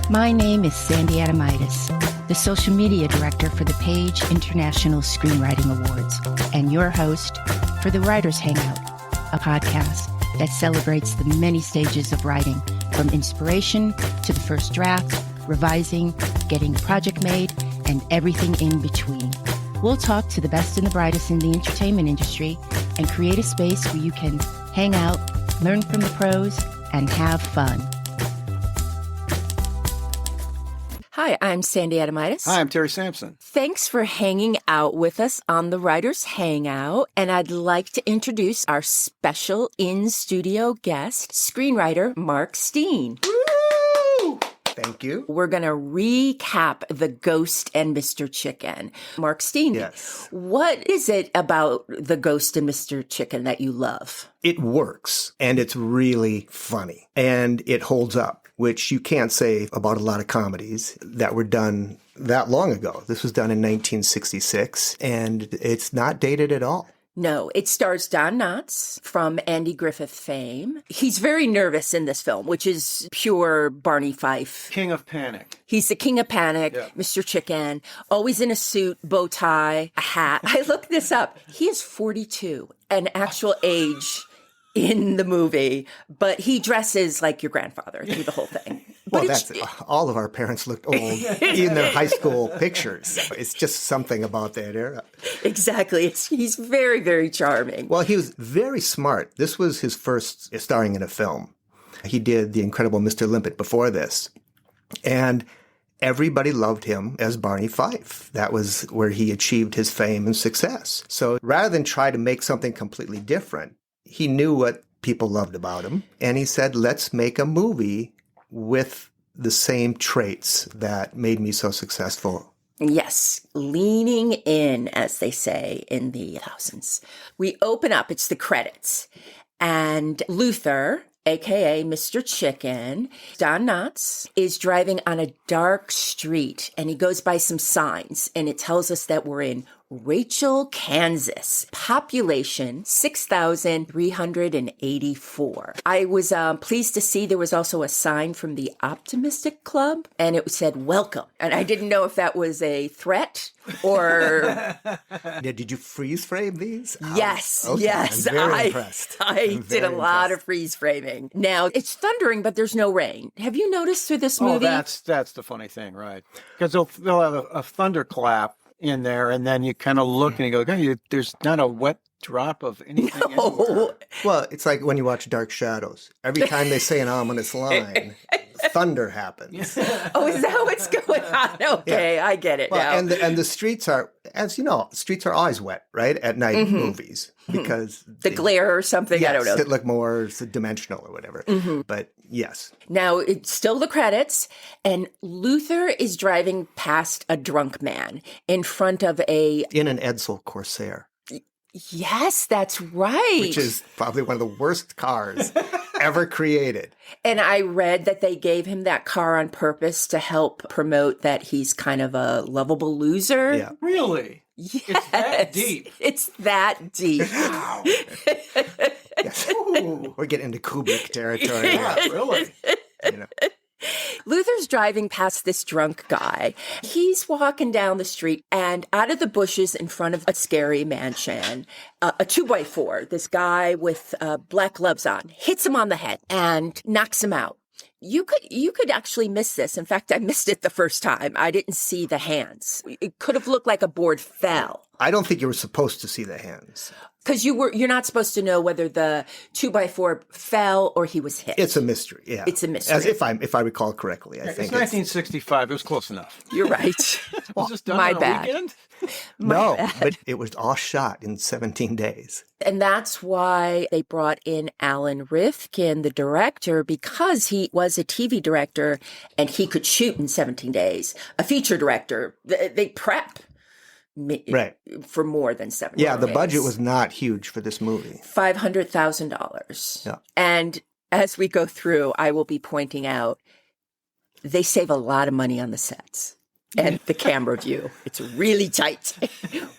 My name is Sandy Adomaitis, the social media director for the Page International Screenwriting Awards, and your host for the Writers Hangout, a podcast that celebrates the many stages of writing, from inspiration to the first draft, revising, getting a project made, and everything in between. We'll talk to the best and the brightest in the entertainment industry and create a space where you can hang out, learn from the pros, and have fun. Hi, I'm Sandy Adomaitis. Hi, I'm Terry Sampson. Thanks for hanging out with us on the Writers Hangout. And I'd like to introduce our special in-studio guest, screenwriter Mark Steen. Woo! Thank you. We're going to recap The Ghost and Mr. Chicken. Mark Steen, Yes. What is it about The Ghost and Mr. Chicken that you love? It works, and it's really funny, and it holds up, which you can't say about a lot of comedies that were done that long ago. This was done in 1966, and it's not dated at all. No, it stars Don Knotts from Andy Griffith fame. He's very nervous in this film, which is pure Barney Fife. King of Panic. He's the king of panic, Yeah. Mr. Chicken, always in a suit, bow tie, a hat. I looked this up. He is 42, an actual age in the movie, but he dresses like your grandfather through the whole thing. Well, all of our parents looked old in their high school pictures. It's just something about that era. Exactly. He's very, very charming. Well, he was very smart. This was his first starring in a film. He did The Incredible Mr. Limpet before this. And everybody loved him as Barney Fife. That was where he achieved his fame and success. So rather than try to make something completely different, he knew what people loved about him. And he said, let's make a movie with the same traits that made me so successful. Yes, leaning in, as they say in the thousands. We open up, it's the credits. And Luther, a.k.a. Mr. Chicken, Don Knotts, is driving on a dark street. And he goes by some signs. And it tells us that we're in Rachel, Kansas. Population 6,384. I was pleased to see there was also a sign from the Optimistic Club, and it said welcome. And I didn't know if that was a threat or... Did you freeze frame these? Yes, Okay. yes. I'm very impressed. I did a lot of freeze framing. Now, it's thundering, but there's no rain. Have you noticed through this movie? Oh, that's the funny thing, right? Because they'll have a thunderclap in there, and then you kind of look and you go, "God, there's not a wet drop of anything anywhere." Well, it's like when you watch Dark Shadows. Every time they say an ominous line, thunder happens. Oh, is that what's going on? Okay, yeah. I get it now. And the streets are, as you know, streets are always wet, right? At night in movies. Because the glare or something, yes, I don't know. It look more dimensional or whatever. But yes. Now, it's still the credits, and Luther is driving past a drunk man in front of in an Edsel Corsair. Yes, that's right. Which is probably one of the worst cars ever created. And I read that they gave him that car on purpose to help promote that he's kind of a lovable loser. Yeah. Really? Yes. It's that deep. It's that deep. Wow. Yes. We're getting into Kubrick territory. Yeah, really. You know. Luther's driving past this drunk guy. He's walking down the street, and out of the bushes in front of a scary mansion, a 2x4, this guy with black gloves on, hits him on the head and knocks him out. You could actually miss this. In fact, I missed it the first time. I didn't see the hands. It could have looked like a board fell. I don't think you were supposed to see the hands. Because you're not supposed to know whether the 2x4 fell or he was hit. It's a mystery. Yeah, it's a mystery. As if I recall correctly, I think it's 1965. It was close enough. You're right. Was this done my on a bad. weekend? No, but it was all shot in 17 days. And that's why they brought in Alan Rafkin, the director, because he was a TV director and he could shoot in 17 days. A feature director, they prep. Right. For more than 7 Yeah, the budget was not huge for this movie. $500,000. Yeah. And as we go through, I will be pointing out, they save a lot of money on the sets. And the camera view. It's really tight.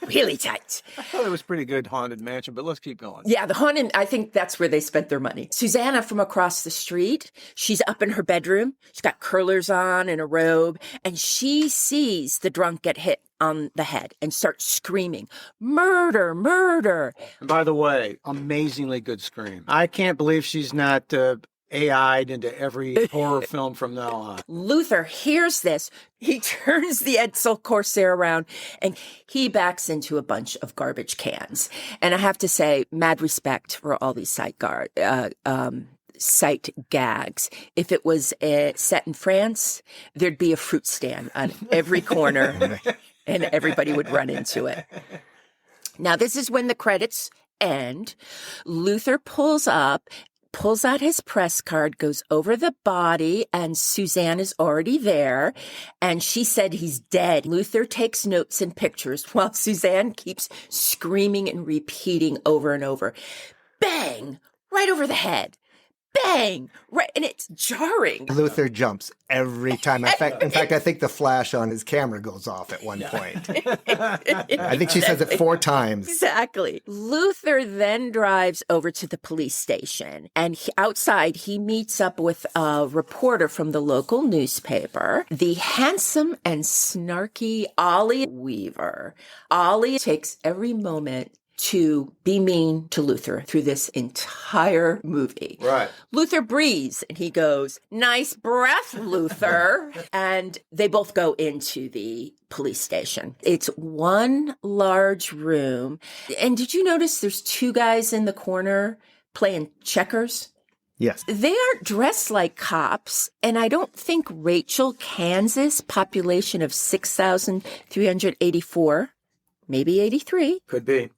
Really tight. I thought it was pretty good Haunted Mansion, but let's keep going. Yeah, the haunted, I think that's where they spent their money. Susanna from across the street, she's up in her bedroom. She's got curlers on and a robe, and she sees the drunk get hit on the head and starts screaming, murder, murder. And by the way, amazingly good scream. I can't believe she's not AI'd into every horror film from now on. Luther hears this. He turns the Edsel Corsair around and he backs into a bunch of garbage cans. And I have to say, mad respect for all these sight gags. If it was set in France, there'd be a fruit stand on every corner and everybody would run into it. Now, this is when the credits end. Luther pulls out his press card, goes over the body, and Suzanne is already there. And she said he's dead. Luther takes notes and pictures while Suzanne keeps screaming and repeating over and over. Bang! Right over the head. Bang! Right, and it's jarring. Luther jumps every time. In fact, I think the flash on his camera goes off at one point. I think she says it 4 times. Exactly. Luther then drives over to the police station, and outside he meets up with a reporter from the local newspaper, the handsome and snarky Ollie Weaver. Ollie takes every moment to be mean to Luther through this entire movie. Right. Luther breathes and he goes, nice breath, Luther. And they both go into the police station. It's one large room. And did you notice there's 2 guys in the corner playing checkers? Yes. They aren't dressed like cops. And I don't think Rachel, Kansas, population of 6,384, maybe 83. Could be.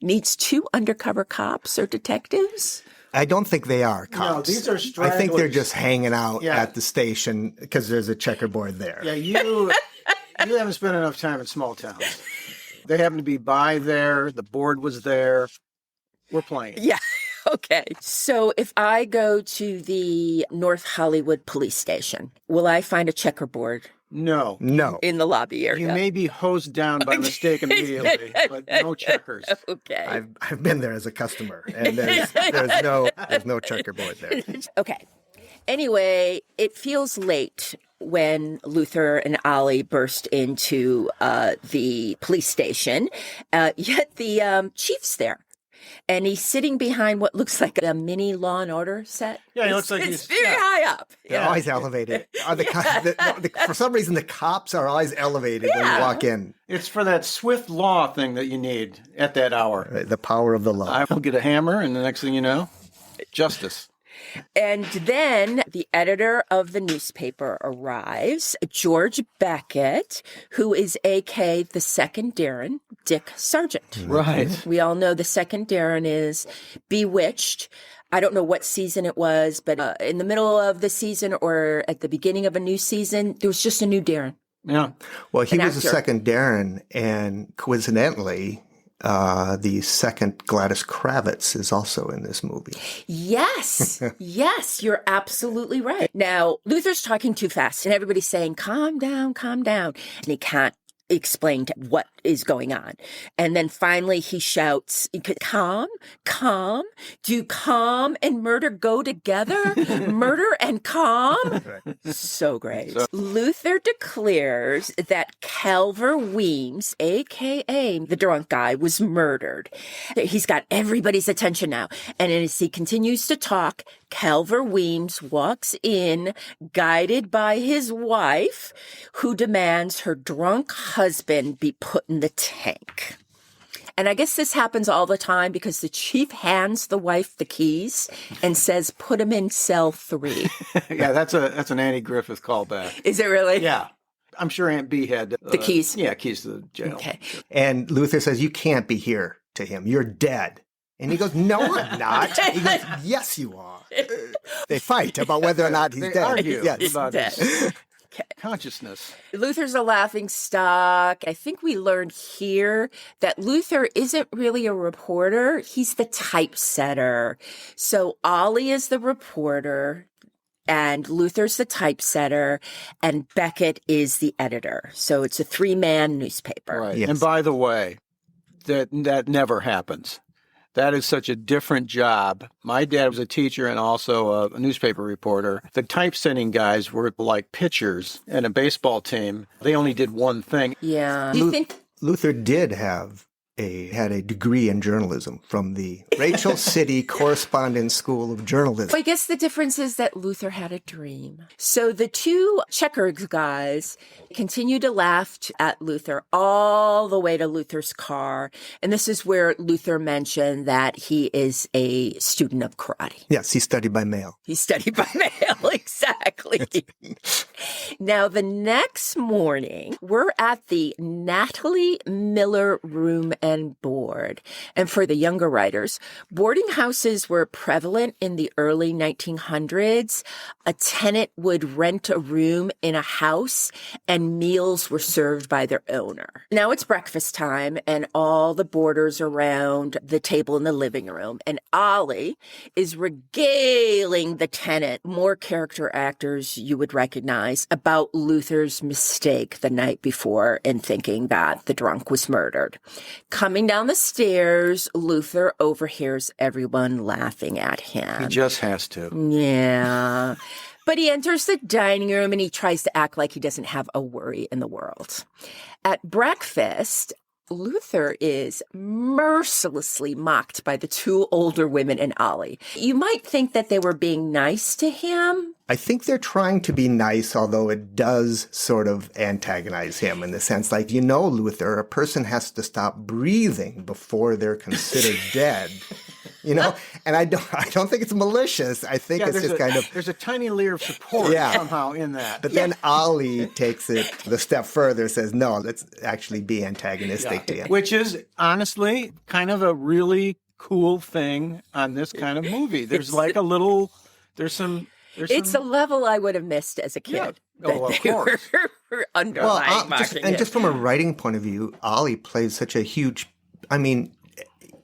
Needs 2 undercover cops or detectives? I don't think they are cops. No, these are I stragglers. think they're just hanging out Yeah. at the station because there's a checkerboard there. Yeah, you haven't spent enough time in small towns. They happen to be by there. The board was there. We're playing. Yeah. Okay. So if I go to the North Hollywood police station, will I find a checkerboard No. in the lobby area? You may be hosed down by mistake immediately, but no checkers. Okay. I've been there as a customer, and there's no checkerboard there. Okay. Anyway, it feels late when Luther and Ollie burst into the police station, yet the chief's there. And he's sitting behind what looks like a mini Law and Order set. Yeah, he looks like it's he's very high up. They're always elevated. For some reason, the cops are always elevated when you walk in. It's for that swift law thing that you need at that hour. The power of the law. I will get a hammer, and the next thing you know, justice. And then the editor of the newspaper arrives, George Beckett, who is A.K. the second Darren, Dick Sargent. Right. We all know the second Darren is Bewitched. I don't know what season it was, but in the middle of the season or at the beginning of a new season, there was just a new Darren. Yeah. Well, he was actor. the second Darren, and coincidentally, the second Gladys Kravitz is also in this movie. Yes. Yes, you're absolutely right. Now, Luther's talking too fast and everybody's saying, calm down, calm down. And he can't explain what is going on. And then finally he shouts, calm, calm. Do calm and murder go together? Murder and calm? So great. Luther declares that Calver Weems, a.k.a. the drunk guy, was murdered. He's got everybody's attention now. And as he continues to talk, Calver Weems walks in, guided by his wife, who demands her drunk husband be put in the tank. And I guess this happens all the time because the chief hands the wife the keys and says, put him in cell 3. Yeah, that's an Andy Griffith callback. Is it really? Yeah. I'm sure Aunt B had The keys? Yeah, keys to the jail. Okay. And Luther says, you can't be here to him. You're dead. And he goes, no, I'm not. He goes, yes, you are. They fight about whether or not he's They dead. argue Yes. about Dead. his consciousness. Luther's a laughing stock. I think we learned here that Luther isn't really a reporter. He's the typesetter. So Ollie is the reporter. And Luther's the typesetter, and Beckett is the editor. So it's a 3-man newspaper. Right. Yes. And by the way, that never happens. That is such a different job. My dad was a teacher and also a newspaper reporter. The typesetting guys were like pitchers in a baseball team. They only did one thing. Yeah. Do you think Luther did have had a degree in journalism from the Rachel City Correspondence School of Journalism. I guess the difference is that Luther had a dream. So the two checkers guys continue to laugh at Luther all the way to Luther's car. And this is where Luther mentioned that he is a student of karate. Yes, he studied by mail. He studied by mail, exactly. Now, the next morning, we're at the Natalie Miller Room and Board. And for the younger writers, boarding houses were prevalent in the early 1900s. A tenant would rent a room in a house and meals were served by their owner. Now it's breakfast time and all the boarders around the table in the living room. And Ollie is regaling the tenant, more character actors you would recognize, about Luther's mistake the night before in thinking that the drunk was murdered. Coming down the stairs, Luther overhears everyone laughing at him. He just has to. Yeah. But he enters the dining room and he tries to act like he doesn't have a worry in the world. At breakfast, Luther is mercilessly mocked by the two older women and Ollie. You might think that they were being nice to him. I think they're trying to be nice, although it does sort of antagonize him in the sense like, Luther, a person has to stop breathing before they're considered dead. And I don't think it's malicious. I think it's just kind of... There's a tiny layer of support somehow in that. But then Ollie takes it the step further, says, no, let's actually be antagonistic to him. Which is, honestly, kind of a really cool thing on this kind of movie. There's like a little... It's a level I would have missed as a kid. Yeah. Oh, of course. Just from a writing point of view, Ollie plays such a huge...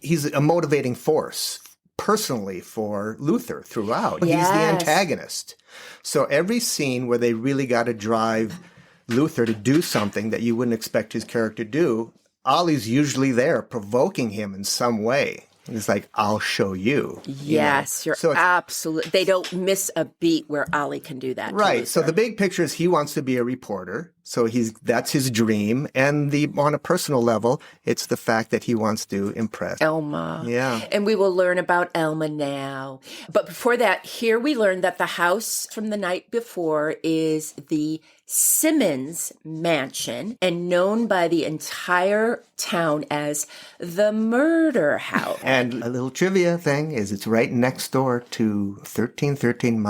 he's a motivating force personally for Luther throughout. Yes. He's the antagonist. So every scene where they really got to drive Luther to do something that you wouldn't expect his character to do, Ollie's usually there provoking him in some way. And it's like, I'll show you. Yes, you're absolutely... They don't miss a beat where Ollie can do that. Right. So the big picture is he wants to be a reporter. So that's his dream. And on a personal level, it's the fact that he wants to impress Elma. Yeah. And we will learn about Elma now. But before that, here we learn that the house from the night before is the Simmons Mansion and known by the entire town as the Murder House. And a little trivia thing is it's right next door to 1313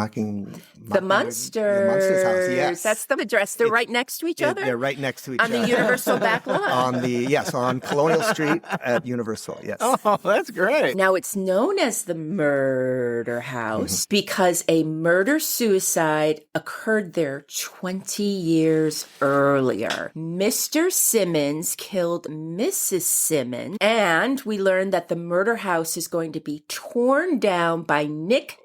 The Munsters house, yes. That's the address. They're right next to each other? They're right next to each other. On the Universal back lot? on Colonial Street at Universal, yes. Oh, that's great. Now, it's known as the Murder House because a murder-suicide occurred there 20 years earlier. Mr. Simmons killed Mrs. Simmons, and we learned that the murder house is going to be torn down by Nick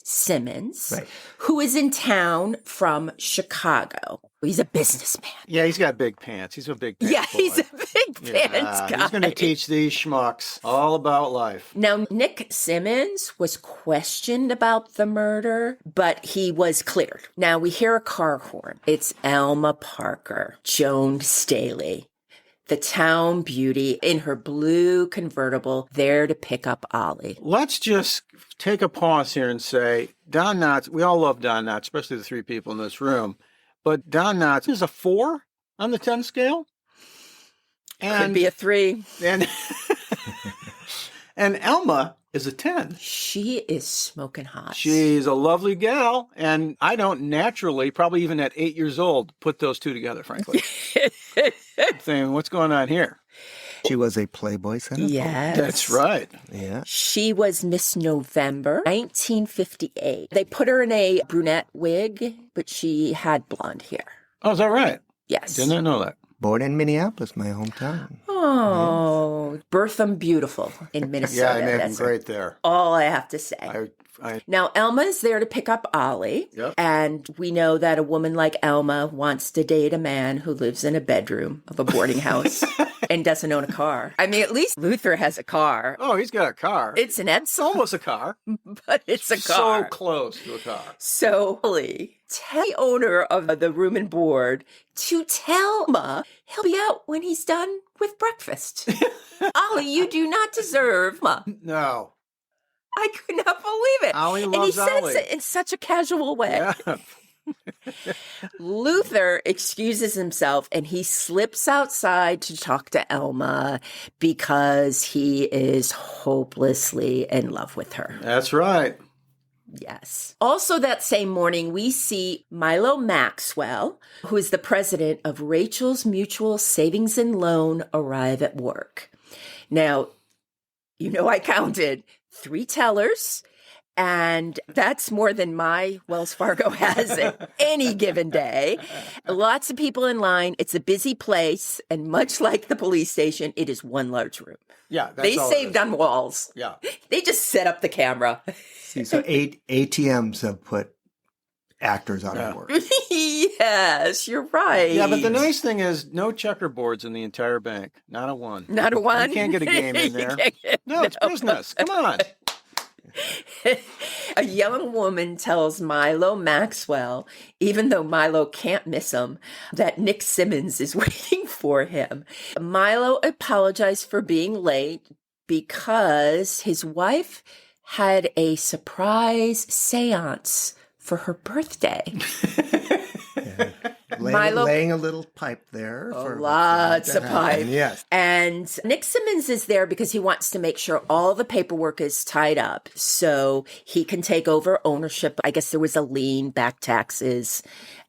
Simmons, right, who is in town from Chicago. He's a businessman. Yeah, he's got big pants. He's a big pants boy. He's a big pants guy. He's going to teach these schmucks all about life. Now, Nick Simmons was questioned about the murder, but he was cleared. Now, we hear a car horn. It's Elma Parker, Joan Staley, the town beauty in her blue convertible, there to pick up Ollie. Let's just take a pause here and say, Don Knotts, we all love Don Knotts, especially the three people in this room, but Don Knotts is a 4 on the 10 scale. Could be a 3. And Elma is a 10. She is smoking hot. She's a lovely gal, and I don't naturally, probably even at 8 years old, put those two together, frankly. Saying, what's going on here? She was a Playboy centerfold. Yes. That's right. Yeah. She was Miss November, 1958. They put her in a brunette wig, but she had blonde hair. Oh, is that right? Yes. Did not know that. Born in Minneapolis, my hometown. Oh, Bertham Beautiful in Minnesota. Yeah, I made him great there. All I have to say. I Now, Elma is there to pick up Ollie. Yep. And we know that a woman like Elma wants to date a man who lives in a bedroom of a boarding house and doesn't own a car. I mean, at least Luther has a car. Oh, he's got a car. It's an It's almost a car. but it's a car. So close to a car. So, Ollie, tell the owner of the room and board to tell Elma he'll be out when he's done with breakfast. Ollie, you do not deserve Ma. No. I could not believe it. Ollie and he loves says Ollie. it in such a casual way. Yeah. Luther excuses himself and he slips outside to talk to Elma because he is hopelessly in love with her. That's right. Yes. Also that same morning, we see Milo Maxwell, who is the president of Rachel's Mutual Savings and Loan, arrive at work. Now, I counted 3 tellers, and that's more than my Wells Fargo has at any given day. Lots of people in line. It's a busy place, and much like the police station, it is one large room. Yeah, that's They all saved it is. on walls. Yeah. They just set up the camera. See, so 8 ATMs have put actors out of work. Yes, you're right. Yeah, but the nice thing is no checkerboards in the entire bank. Not a one. Not a one? You can't get a game in there. No, it's business. Come on. A young woman tells Milo Maxwell, even though Milo can't miss him, that Nick Simmons is waiting for him. Milo apologized for being late because his wife had a surprise seance for her birthday. Laying a little pipe there. For Lots of pipe. Yes. And Nick Simmons is there because he wants to make sure all the paperwork is tied up so he can take over ownership. I guess there was a lien, back taxes,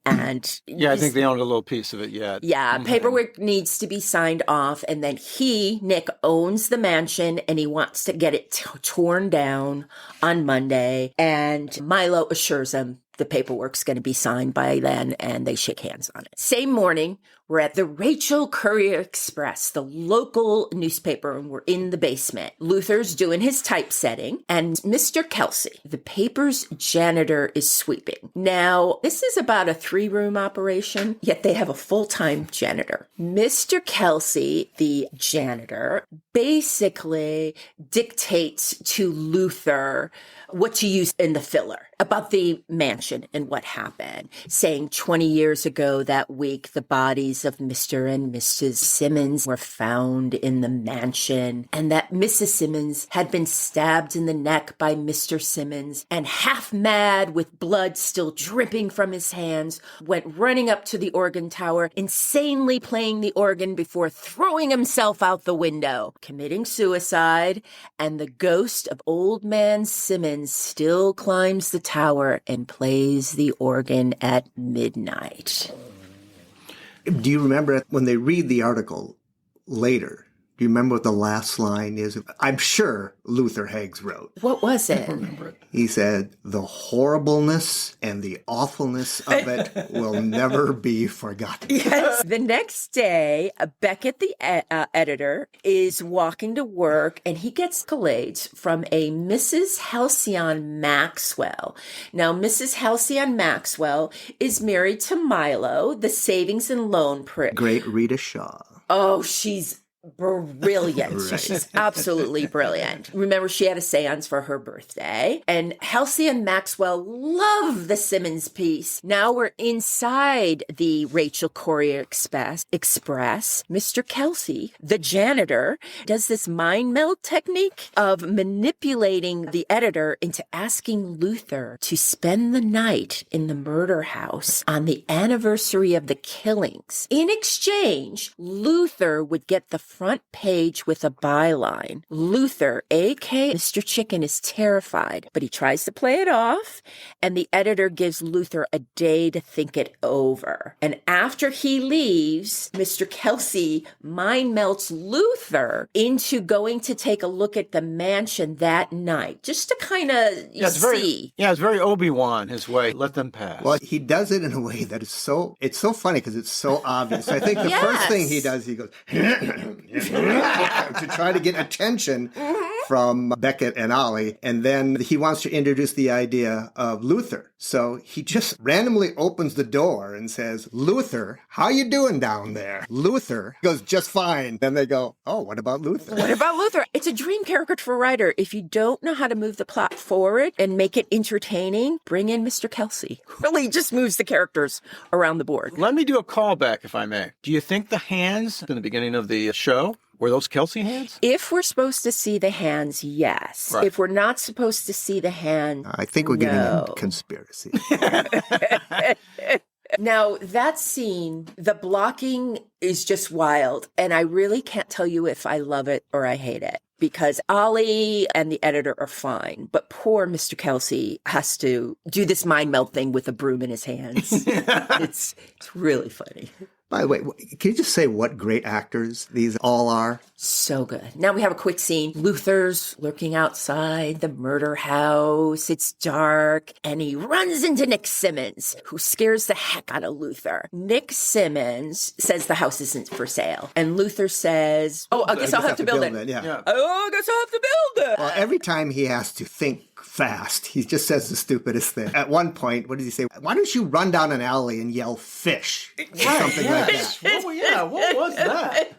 and Yeah, I think they owned a little piece of it yet. yeah, paperwork needs to be signed off. And then Nick, owns the mansion and he wants to get it torn down on Monday. And Milo assures him the paperwork's going to be signed by then, and they shake hands on it. Same morning, we're at the Rachel Courier Express, the local newspaper, and we're in the basement. Luther's doing his typesetting, and Mr. Kelsey, the paper's janitor, is sweeping. Now, this is about a 3-room operation, yet they have a full-time janitor. Mr. Kelsey, the janitor, basically dictates to Luther what to use in the filler about the mansion and what happened, saying 20 years ago that week, the bodies of Mr. and Mrs. Simmons were found in the mansion, and that Mrs. Simmons had been stabbed in the neck by Mr. Simmons, and half mad with blood still dripping from his hands, went running up to the organ tower, insanely playing the organ before throwing himself out the window, committing suicide, and the ghost of old man Simmons still climbs the tower and plays the organ at midnight. Do you remember when they read the article later? Do you remember what the last line is? I'm sure Luther Heggs wrote. What was it? He said, the horribleness and the awfulness of it will never be forgotten. Yes. The next day, Beckett, the editor, is walking to work, and he gets accolades from a Mrs. Halcyon Maxwell. Now, Mrs. Halcyon Maxwell is married to Milo, the savings and loan prick. Great Rita Shaw. Oh, she's brilliant. Right. She's absolutely brilliant. Remember, she had a seance for her birthday, and Halcyon Maxwell loved the Simmons piece. Now we're inside the Rachel Courier Express. Mr. Kelsey, the janitor, does this mind meld technique of manipulating the editor into asking Luther to spend the night in the murder house on the anniversary of the killings. In exchange, Luther would get the front page with a byline. Luther, a.k.a. Mr. Chicken, is terrified, but he tries to play it off, and the editor gives Luther a day to think it over. And after he leaves, Mr. Kelsey mind melts Luther into going to take a look at the mansion that night, just to kind of see. It's very Obi-Wan, his way. Let them pass. Well, he does it in a way that is so funny because it's so obvious. I think the first thing he does, he goes, to try to get attention from Beckett and Ollie. And then he wants to introduce the idea of Luther. So he just randomly opens the door and says, Luther, how you doing down there? Luther goes, just fine. Then they go, oh, what about Luther? What about Luther? It's a dream character for a writer. If you don't know how to move the plot forward and make it entertaining, bring in Mr. Kelsey. Really just moves the characters around the board. Let me do a callback, if I may. Do you think the hands in the beginning of the show, were those Kelsey hands? If we're supposed to see the hands, yes. Right. If we're not supposed to see the hand, I think we're getting into conspiracy. Now, that scene, the blocking is just wild. And I really can't tell you if I love it or I hate it. Because Ollie and the editor are fine. But poor Mr. Kelsey has to do this mind meld thing with a broom in his hands. It's really funny. By the way, can you just say what great actors these all are? So good. Now we have a quick scene. Luther's lurking outside the murder house. It's dark. And he runs into Nick Simmons, who scares the heck out of Luther. Nick Simmons says the house isn't for sale. And Luther says, oh, I guess I'll have to build it. Yeah. Oh, I guess I'll have to build it. Well, every time he has to think fast, he just says the stupidest thing. At one point, what does he say? Why don't you run down an alley and yell fish? Or something like that. What was that?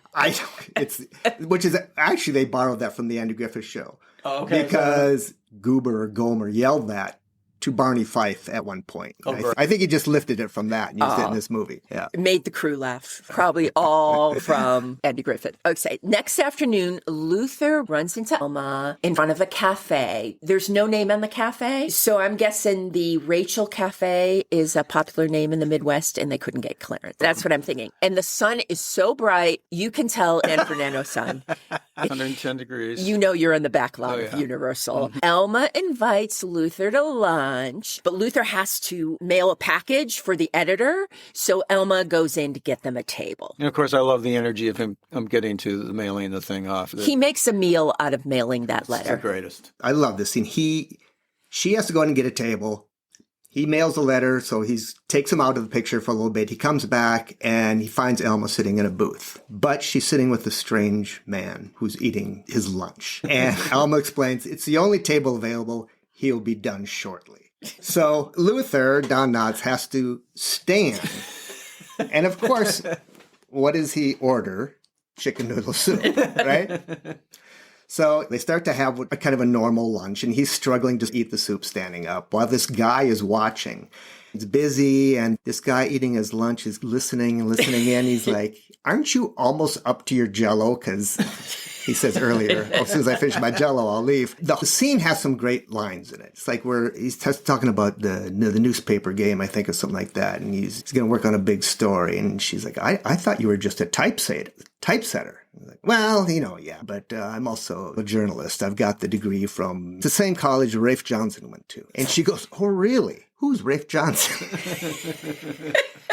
Which is actually, they borrowed that from the Andy Griffith Show. Oh, okay. Because Goober or Gomer yelled that to Barney Fife at one point. I think he just lifted it from that and used it in this movie. Yeah. It made the crew laugh. Probably all from Andy Griffith. Okay. Next afternoon, Luther runs into Elma in front of a cafe. There's no name on the cafe. So I'm guessing the Rachel Cafe is a popular name in the Midwest and they couldn't get clearance. That's what I'm thinking. And the sun is so bright, you can tell San Fernando sun. 110 degrees. You know you're in the back lot of Universal. Mm-hmm. Elma invites Luther to lunch, but Luther has to mail a package for the editor, so Elma goes in to get them a table. And of course, I love the energy of him getting to the mailing the thing off. He makes a meal out of mailing that letter. It's the greatest. I love this scene. She has to go in and get a table. He mails a letter, so he takes him out of the picture for a little bit. He comes back, and he finds Elma sitting in a booth. But she's sitting with a strange man who's eating his lunch. And Elma explains, it's the only table available. He'll be done shortly. So Luther, Don Knotts, has to stand. And of course, what does he order? Chicken noodle soup, right? So they start to have a kind of a normal lunch, and he's struggling to eat the soup standing up while this guy is watching. He's busy, and this guy eating his lunch is listening in. He's like, aren't you almost up to your Jell-O? Because he says earlier, as soon as I finish my Jell-O, I'll leave. The scene has some great lines in it. It's like he's talking about the newspaper game, I think, or something like that. And he's going to work on a big story. And she's like, I thought you were just a typesetter. Like, well, yeah, but I'm also a journalist. I've got the degree from the same college Rafe Johnson went to. And she goes, oh, really? Who's Rafe Johnson?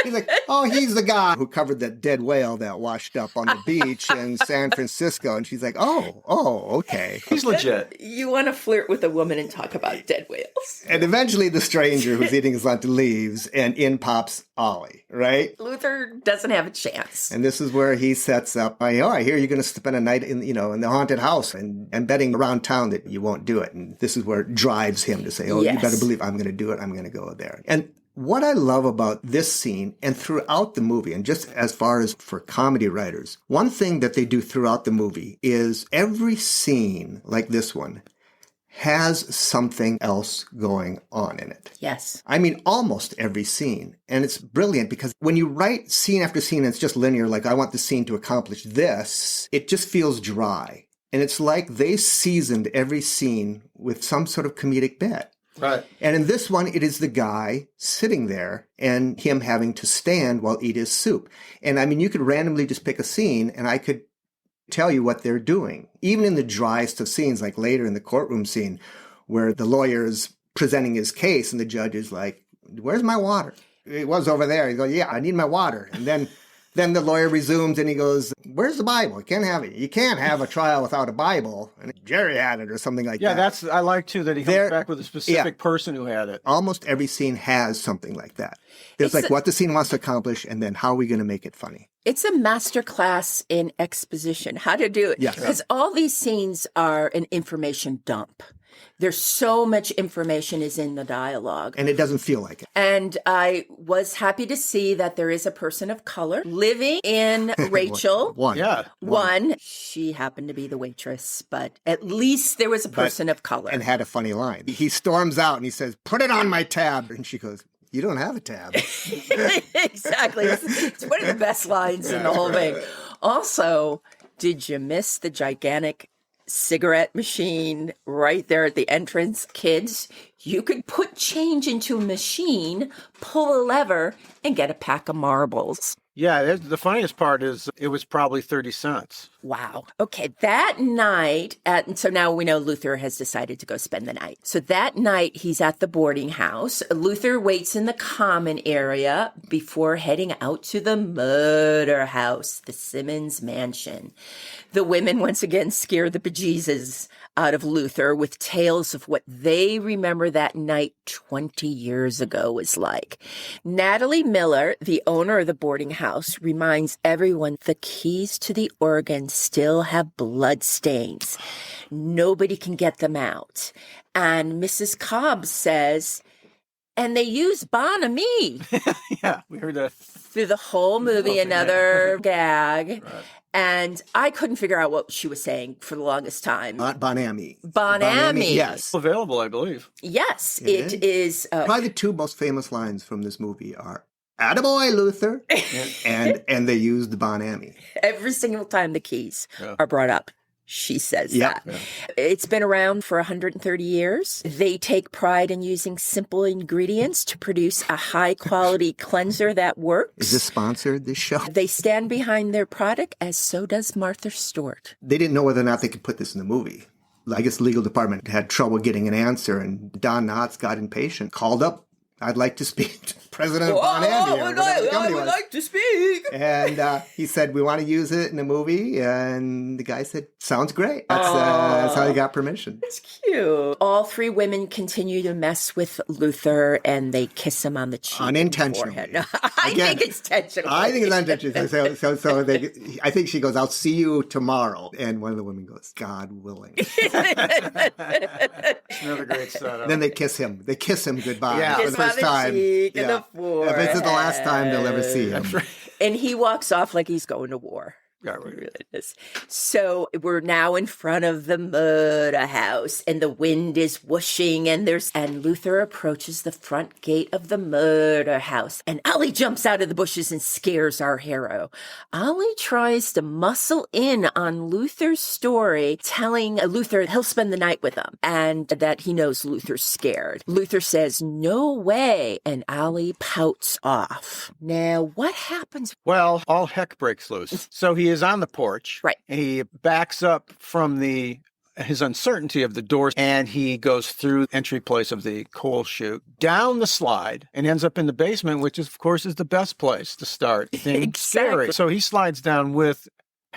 He's like, oh, he's the guy who covered that dead whale that washed up on the beach in San Francisco. And she's like, oh, okay. He's legit. You want to flirt with a woman and talk about dead whales. And eventually the stranger who's eating his lunch leaves, and in pops Ollie, right? Luther doesn't have a chance. And this is where he sets up, I hear you're going to spend a night in the haunted house, and betting around town that you won't do it. And this is where it drives him to say, you better believe I'm going to do it. I'm going to go there. And what I love about this scene and throughout the movie, and just as far as for comedy writers, one thing that they do throughout the movie is every scene like this one has something else going on in it. Yes. I mean, almost every scene. And it's brilliant because when you write scene after scene and it's just linear, like I want the scene to accomplish this, it just feels dry. And it's like they seasoned every scene with some sort of comedic bit. Right. And in this one, it is the guy sitting there and him having to stand while eat his soup. And I mean, you could randomly just pick a scene and I could tell you what they're doing. Even in the driest of scenes, like later in the courtroom scene where the lawyer is presenting his case and the judge is like, where's my water? It was over there. He goes, yeah, I need my water. And then the lawyer resumes and he goes, where's the Bible? You can't have it. You can't have a trial without a Bible. And Jerry had it or something like that. Yeah, I like too that he comes back with a specific person who had it. Almost every scene has something like that. There's what the scene wants to accomplish and then how are we going to make it funny? It's a master class in exposition, how to do it. Yes. Because all these scenes are an information dump. There's so much information is in the dialogue. And it doesn't feel like it. And I was happy to see that there is a person of color living in Rachel. One. Yeah. One. She happened to be the waitress, but at least there was a person of color. And had a funny line. He storms out and he says, "Put it on my tab." And she goes, "You don't have a tab." Exactly. It's one of the best lines in the whole thing. Also, did you miss the gigantic cigarette machine right there at the entrance? Kids, you could put change into a machine, pull a lever, and get a pack of marbles. Yeah, the funniest part is it was probably 30 cents. Wow. Okay, that night, so now we know Luther has decided to go spend the night. So that night, he's at the boarding house. Luther waits in the common area before heading out to the murder house, the Simmons mansion. The women once again scare the bejesus out of Luther with tales of what they remember that night 20 years ago was like. Natalie Miller, the owner of the boarding house, reminds everyone the keys to the organ still have blood stains. Nobody can get them out. And Mrs. Cobb says, and they use Bon Ami. Yeah, we heard that. Through the whole movie, another gag. Right. And I couldn't figure out what she was saying for the longest time. Bon Ami. Bon Ami. Yes. Available, I believe. Yes, it is. Probably the two most famous lines from this movie are "Attaboy, Luther," and they used the Bon Ami. Every single time the keys are brought up, she says that. Yeah. It's been around for 130 years. They take pride in using simple ingredients to produce a high-quality cleanser that works. Is this sponsored, this show? They stand behind their product, as so does Martha Stewart. They didn't know whether or not they could put this in the movie. I guess the legal department had trouble getting an answer, and Don Knotts got impatient, called up, "I'd like to speak to President Bon Ami." I would like to speak. And he said, "We want to use it in a movie." And the guy said, "Sounds great." That's how he got permission. It's cute. All three women continue to mess with Luther, and they kiss him on the cheek. Unintentionally. I think it's intentional. I think it's unintentional. So I think she goes, "I'll see you tomorrow." And one of the women goes, "God willing." Another great setup. Then they kiss him. They kiss him goodbye. Yeah. For the first time. Cheek and the forehead. This is the last time they'll ever see him. And he walks off like he's going to war. Yeah, right. So we're now in front of the murder house, and the wind is whooshing, and Luther approaches the front gate of the murder house, and Ollie jumps out of the bushes and scares our hero. Ollie tries to muscle in on Luther's story, telling Luther he'll spend the night with him, and that he knows Luther's scared. Luther says, "No way," and Ollie pouts off. Now, what happens? Well, all heck breaks loose. So he is on the porch. Right. He backs up from his uncertainty of the doors, and he goes through the entry place of the coal chute, down the slide, and ends up in the basement, which of course is the best place to start. Exactly. Scary. So he slides down with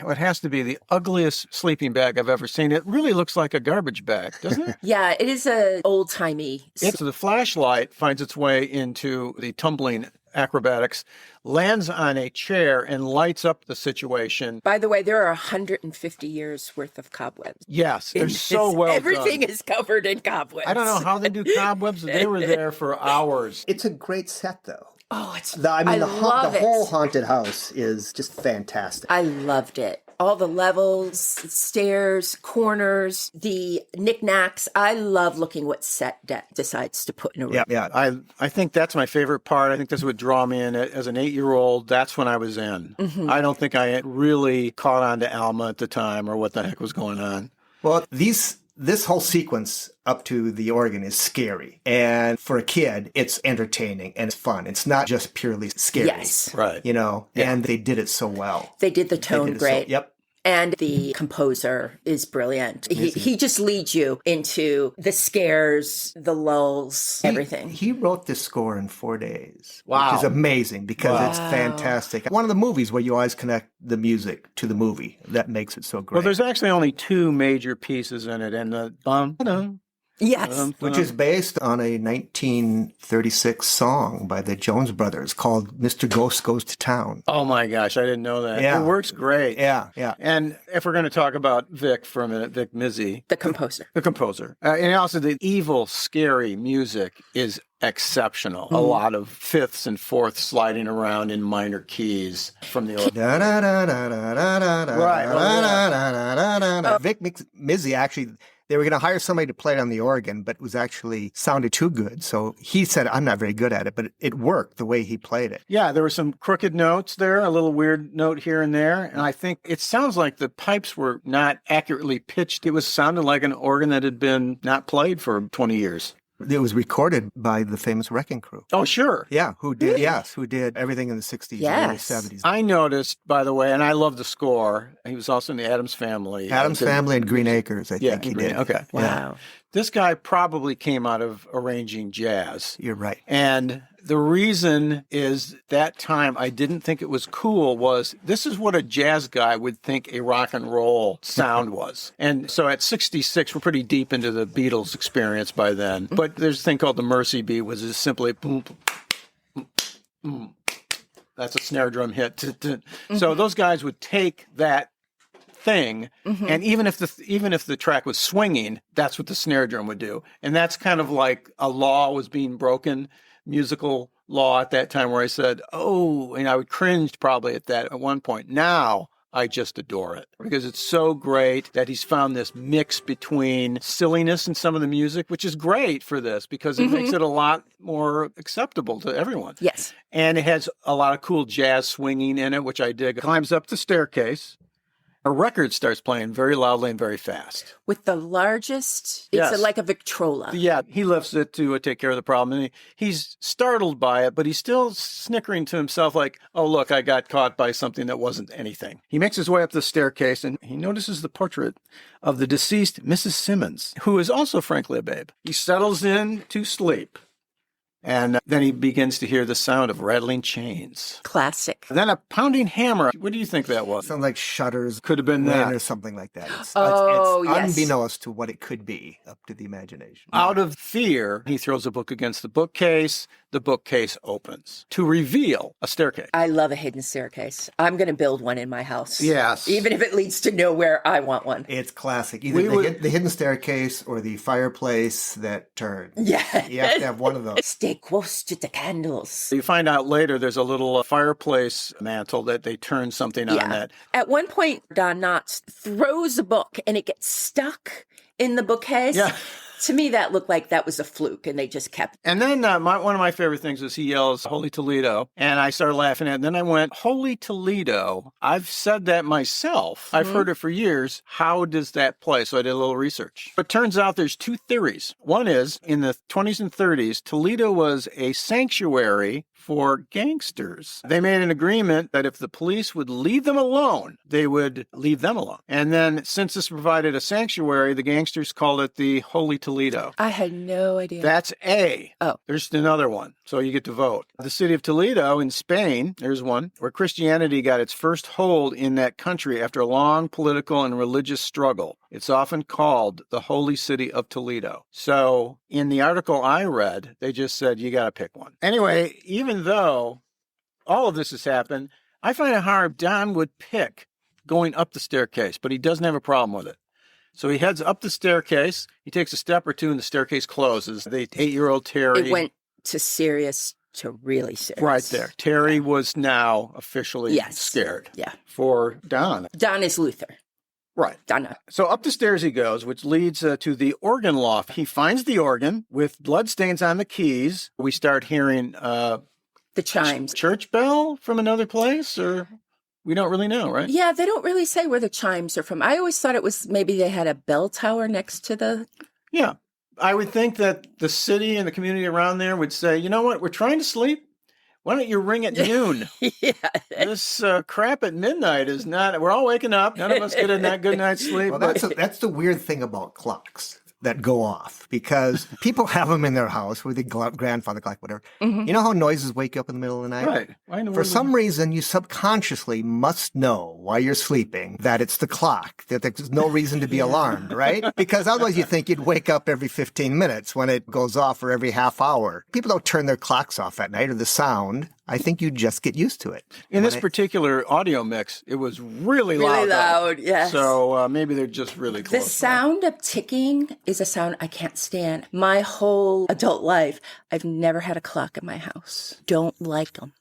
what has to be the ugliest sleeping bag I've ever seen. It really looks like a garbage bag, doesn't it? Yeah, it is an old-timey. So the flashlight finds its way into the tumbling acrobatics, lands on a chair, and lights up the situation. By the way, there are 150 years worth of cobwebs. Yes, they're so well everything done. is covered in cobwebs. I don't know how they do cobwebs. They were there for hours. It's a great set, though. Oh, the whole haunted house is just fantastic. I loved it. All the levels, stairs, corners, the knickknacks. I love looking what set decides to put in a room. Yeah. I think that's my favorite part. I think this would draw me in. As an 8-year-old, that's when I was in. Mm-hmm. I don't think I really caught on to Alma at the time or what the heck was going on. Well, this whole sequence up to the organ is scary. And for a kid, it's entertaining and it's fun. It's not just purely scary. Yes. Right. And they did it so well. They did the tone great. Yep. And the composer is brilliant. He just leads you into the scares, the lulls, everything. He wrote this score in 4 days. Wow. Which is amazing because it's fantastic. One of the movies where you always connect the music to the movie. That makes it so great. Well, there's actually only 2 major pieces in it. And the Yes. Which is based on a 1936 song by the Jones Brothers called Mr. Ghost Goes to Town. Oh my gosh, I didn't know that. Yeah. It works great. Yeah. And if we're going to talk about Vic for a minute, Vic Mizzy, The composer. And also the evil, scary music is exceptional. A lot of fifths and fourths sliding around in minor keys from the organ. Vic Mizzy actually, they were going to hire somebody to play it on the organ, but it was actually sounded too good. So he said, I'm not very good at it, but it worked the way he played it. Yeah, there were some crooked notes there, a little weird note here and there. And I think it sounds like the pipes were not accurately pitched. It was sounded like an organ that had been not played for 20 years. It was recorded by the famous Wrecking Crew. Oh, sure. Yeah, who did everything in the 60s and early 70s. I noticed, by the way, and I love the score. He was also in the Addams Family. Addams Family and Green Acres, I think he did. Okay. Wow. Yeah. This guy probably came out of arranging jazz. You're right. And the reason is that time I didn't think it was cool was this is what a jazz guy would think a rock and roll sound was. And so at 66, we're pretty deep into the Beatles experience by then. But there's a thing called the Mercy Beat, which is simply boom, boom, boom. That's a snare drum hit. So those guys would take that thing, and even if the track was swinging, that's what the snare drum would do. And that's kind of like a law was being broken, musical law at that time, where I said, oh, and I would cringe probably at that at one point. Now I just adore it because it's so great that he's found this mix between silliness in some of the music, which is great for this because it makes it a lot more acceptable to everyone. Yes. And it has a lot of cool jazz swinging in it, which I dig. Climbs up the staircase. A record starts playing very loudly and very fast. With the largest, it's like a Victrola. Yeah, he lifts it to take care of the problem. And he's startled by it, but he's still snickering to himself like, oh, look, I got caught by something that wasn't anything. He makes his way up the staircase and he notices the portrait of the deceased Mrs. Simmons, who is also, frankly, a babe. He settles in to sleep. And then he begins to hear the sound of rattling chains. Classic. And then a pounding hammer. What do you think that was? Sounds like Shutters Could have been that. or something like that. It's yes. Unbeknownst to what it could be, up to the imagination. Out of fear, he throws a book against the bookcase. The bookcase opens to reveal a staircase. I love a hidden staircase. I'm going to build one in my house. Yes. Even if it leads to nowhere, I want one. It's classic. Either the hidden staircase or the fireplace that turned. Yeah. You have to have one of those. Stay close to the candles. You find out later there's a little fireplace mantle that they turn something on that. At one point, Don Knotts throws a book and it gets stuck in the bookcase. Yeah. To me, that looked like that was a fluke, and they just kept. And then one of my favorite things is he yells, Holy Toledo. And I started laughing at it. And then I went, Holy Toledo. I've said that myself. I've heard it for years. How does that play? So I did a little research. But turns out there's two theories. One is in the 20s and 30s, Toledo was a sanctuary for gangsters. They made an agreement that if the police would leave them alone, they would leave them alone. And then since this provided a sanctuary, the gangsters called it the Holy Toledo. I had no idea. That's A. Oh. There's another one. So you get to vote. The city of Toledo in Spain, there's one, where Christianity got its first hold in that country after a long political and religious struggle. It's often called the Holy City of Toledo. So in the article I read, they just said, you got to pick one. Anyway, even though all of this has happened, I find it hard Don would pick going up the staircase, but he doesn't have a problem with it. So he heads up the staircase. He takes a step or two and the staircase closes. The 8-year-old Terry. It went to serious to really serious. Right there. Terry was now officially scared. Yeah. For Don. Don is Luther. Right. Donna. So up the stairs he goes, which leads to the organ loft. He finds the organ with bloodstains on the keys. We start hearing the chimes. Church bell from another place, or we don't really know, right? Yeah, they don't really say where the chimes are from. I always thought it was maybe they had a bell tower next to the... Yeah. I would think that the city and the community around there would say, you know what, we're trying to sleep. Why don't you ring at noon? Yeah. This crap at midnight is not, we're all waking up. None of us get a good night's sleep. Well, that's the weird thing about clocks. that go off because people have them in their house with the grandfather clock, whatever. Mhm. You know how noises wake you up in the middle of the night? Right. Why in the For world some reason, you subconsciously must know while you're sleeping that it's the clock, that there's no reason to be alarmed, right? Because otherwise you think you'd wake up every 15 minutes when it goes off or every half hour. People don't turn their clocks off at night or the sound. I think you just get used to it. In this particular audio mix, it was really loud. Really though. loud, yes. So maybe they're just really close. The sound of ticking is a sound I can't stand. My whole adult life, I've never had a clock in my house. Don't like them.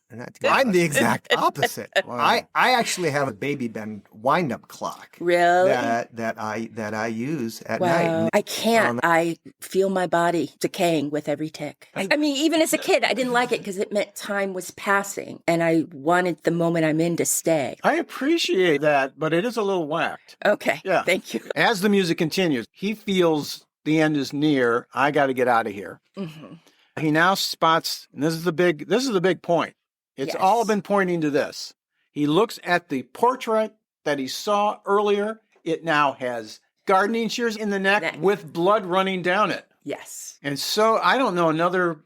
I'm the exact opposite. Wow. I actually have a Baby Ben wind-up clock. Really? That I use at Wow. night. I can't. I feel my body decaying with every tick. I mean, even as a kid, I didn't like it because it meant time was passing and I wanted the moment I'm in to stay. I appreciate that, but it is a little whacked. Okay. Yeah. Thank you. As the music continues, he feels the end is near. I got to get out of here. Mm-hmm. He now spots, and this is the big point. It's Yes. all been pointing to this. He looks at the portrait that he saw earlier. It now has gardening shears in the neck with blood running down it. Yes. And so I don't know another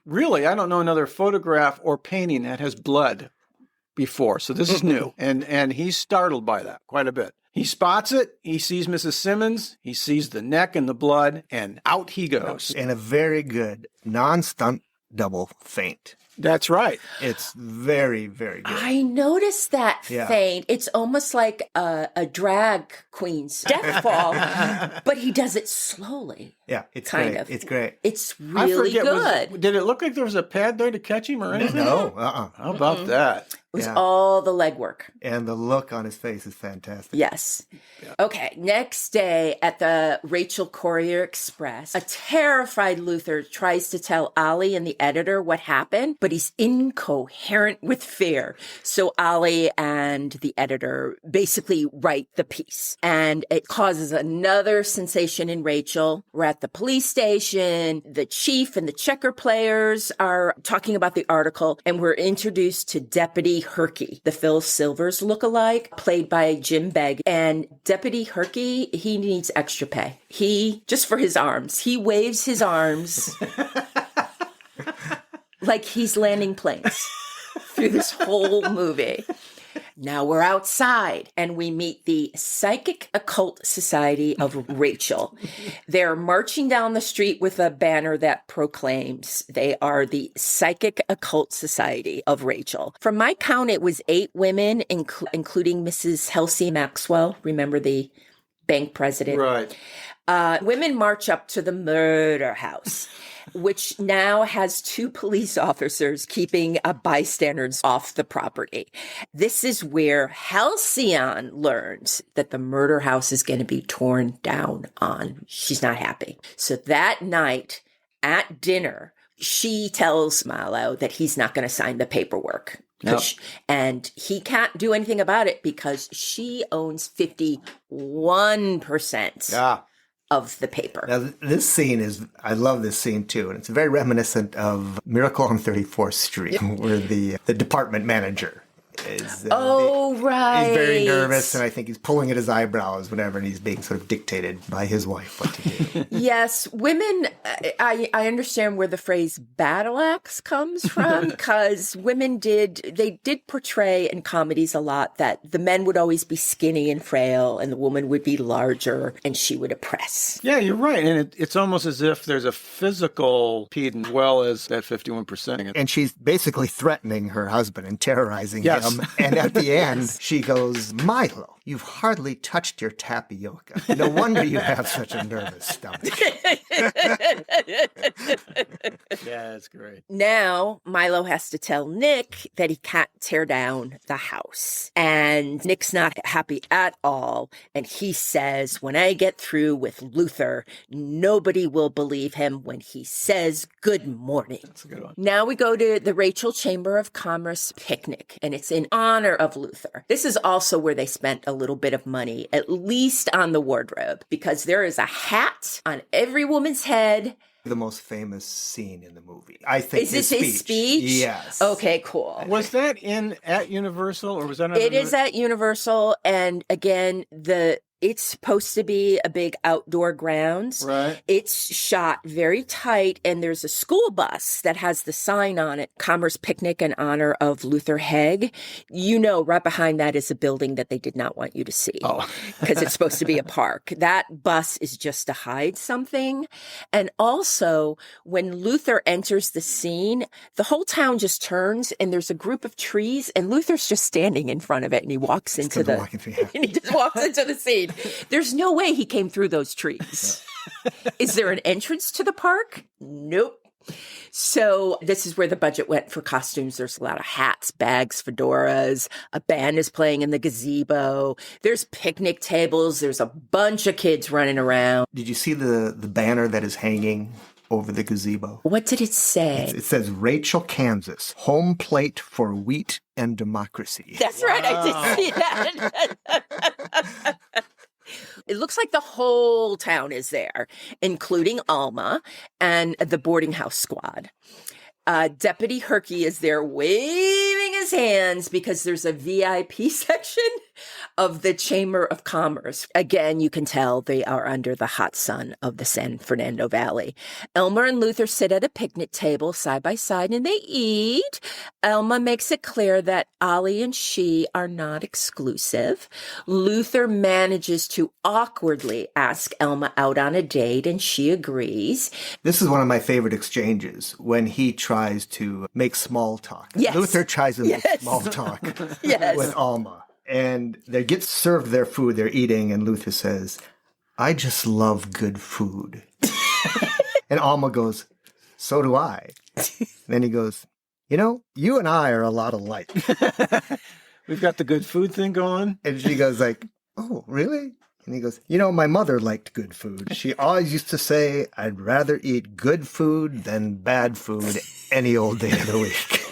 photograph or painting that has blood before. So this is new. And he's startled by that quite a bit. He spots it. He sees Mrs. Simmons. He sees the neck and the blood, and out he goes. And a very good non-stunt double feint. That's right. It's very, very good. I noticed that Yeah. feint. It's almost like a drag queen's death fall, but he does it slowly. Yeah, it's Kind great. of. It's great. It's I really forget, good. did it look like there was a pad there to catch him or anything? No, How about that? It was Yeah. all the legwork. And the look on his face is fantastic. Yes. Okay. Next day at the Rachel Courier Express, a terrified Luther tries to tell Ollie and the editor what happened, but he's incoherent with fear. So Ollie and the editor basically write the piece, and it causes another sensation in Rachel. We're at the police station. The chief and the checker players are talking about the article, and we're introduced to Deputy Herky, the Phil Silvers lookalike, played by Jim Begg. And Deputy Herky, he needs extra pay. Just for his arms, he waves his arms like he's landing planes through this whole movie. Now we're outside and we meet the Psychic Occult Society of Rachel. They're marching down the street with a banner that proclaims they are the Psychic Occult Society of Rachel. From my count, it was 8 women, including Mrs. Halsey Maxwell. Remember the bank president? Right. Women march up to the murder house, which now has 2 police officers keeping bystanders off the property. This is where Halcyon learns that the murder house is going to be torn down on. She's not happy. So that night at dinner, she tells Milo that he's not going to sign the paperwork. Nope. And he can't do anything about it because she owns 51% of the paper. Now, this scene I love this scene too, and it's very reminiscent of Miracle on 34th Street, where the department manager is. Right. He's very nervous, and I think he's pulling at his eyebrows whenever, and he's being sort of dictated by his wife what to do. Yes, women, I understand where the phrase battle axe comes from, because women did portray in comedies a lot that the men would always be skinny and frail, and the woman would be larger, and she would oppress. Yeah, you're right. And it's almost as if there's a physical pedant as well as that 51%. And she's basically threatening her husband and terrorizing Yes. him. And at the end, she goes, "Milo, you've hardly touched your tapioca. No wonder you have such a nervous stomach." Yeah, that's great. Now, Milo has to tell Nick that he can't tear down the house. And Nick's not happy at all. And he says, when I get through with Luther, nobody will believe him when he says good morning. That's a good one. Now we go to the Rachel Chamber of Commerce picnic, and it's in honor of Luther. This is also where they spent a little bit of money, at least on the wardrobe, because there is a hat on every woman's head. The most famous scene in the movie, I think. Is this his speech? Yes. Okay, cool. Was that at Universal, or was that? It is at Universal, and again, It's supposed to be a big outdoor grounds. Right. It's shot very tight, and there's a school bus that has the sign on it, Commerce Picnic in honor of Luther Hegg. You know, right behind that is a building that they did not want you to see because it's supposed to be a park. That bus is just to hide something. And also, when Luther enters the scene, the whole town just turns, and there's a group of trees, and Luther's just standing in front of it, and he walks into and he just walks into the scene. There's no way he came through those trees. Is there an entrance to the park? Nope. So this is where the budget went for costumes. There's a lot of hats, bags, fedoras. A band is playing in the gazebo. There's picnic tables. There's a bunch of kids running around. Did you see the banner that is hanging over the gazebo? What did it say? It says Rachel, Kansas, home plate for wheat and democracy. That's right. I did see that. It looks like the whole town is there, including Alma and the boarding house squad. Deputy Herky is there waving his hands because there's a VIP section of the Chamber of Commerce. Again, you can tell they are under the hot sun of the San Fernando Valley. Elmer and Luther sit at a picnic table side by side and they eat. Elma makes it clear that Ollie and she are not exclusive. Luther manages to awkwardly ask Elma out on a date and she agrees. This is one of my favorite exchanges when he tries to make small talk. Yes. Luther tries to make small talk with Alma. And they get served their food, they're eating, and Luther says, I just love good food. And Alma goes, so do I. And then he goes, you know, you and I are a lot alike. We've got the good food thing going. And she goes like, oh, really? And he goes, you know, my mother liked good food. She always used to say, I'd rather eat good food than bad food any old day of the week.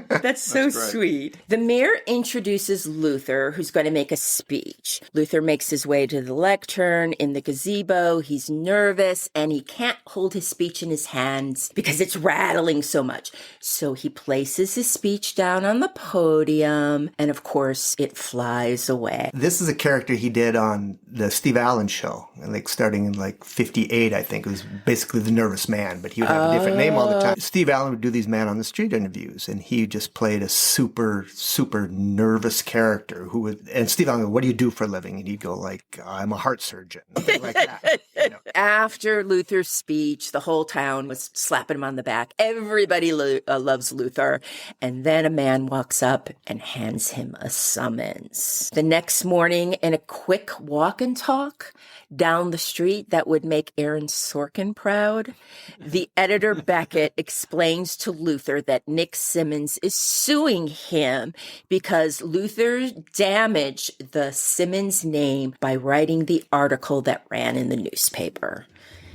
That's so sweet. The mayor introduces Luther, who's going to make a speech. Luther makes his way to the lectern in the gazebo. He's nervous and he can't hold his speech in his hands because it's rattling so much. So he places his speech down on the podium and of course it flies away. This is a character he did on the Steve Allen show, like starting in like 58, I think. It was basically the nervous man, but he would have a different name all the time. Steve Allen would do these man on the street interviews and he just played a super, super nervous character who would, and Steve Allen would go, what do you do for a living? And he'd go like, I'm a heart surgeon. Like that. You know. After Luther's speech, the whole town was slapping him on the back. Everybody loves Luther. And then a man walks up and hands him a summons. The next morning, in a quick walk and talk down the street that would make Aaron Sorkin proud, the editor Beckett explains to Luther that Nick Simmons is suing him because Luther damaged the Simmons name by writing the article that ran in the newspaper.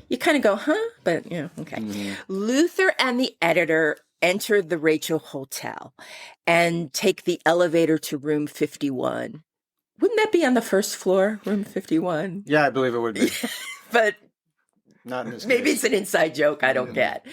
You kind of go, huh? But, you know, okay. Mm-hmm. Luther and the editor enter the Rachel Hotel and take the elevator to room 51. Wouldn't that be on the first floor, room 51? Yeah, I believe it would be. But not in this maybe case. it's an inside joke I don't get.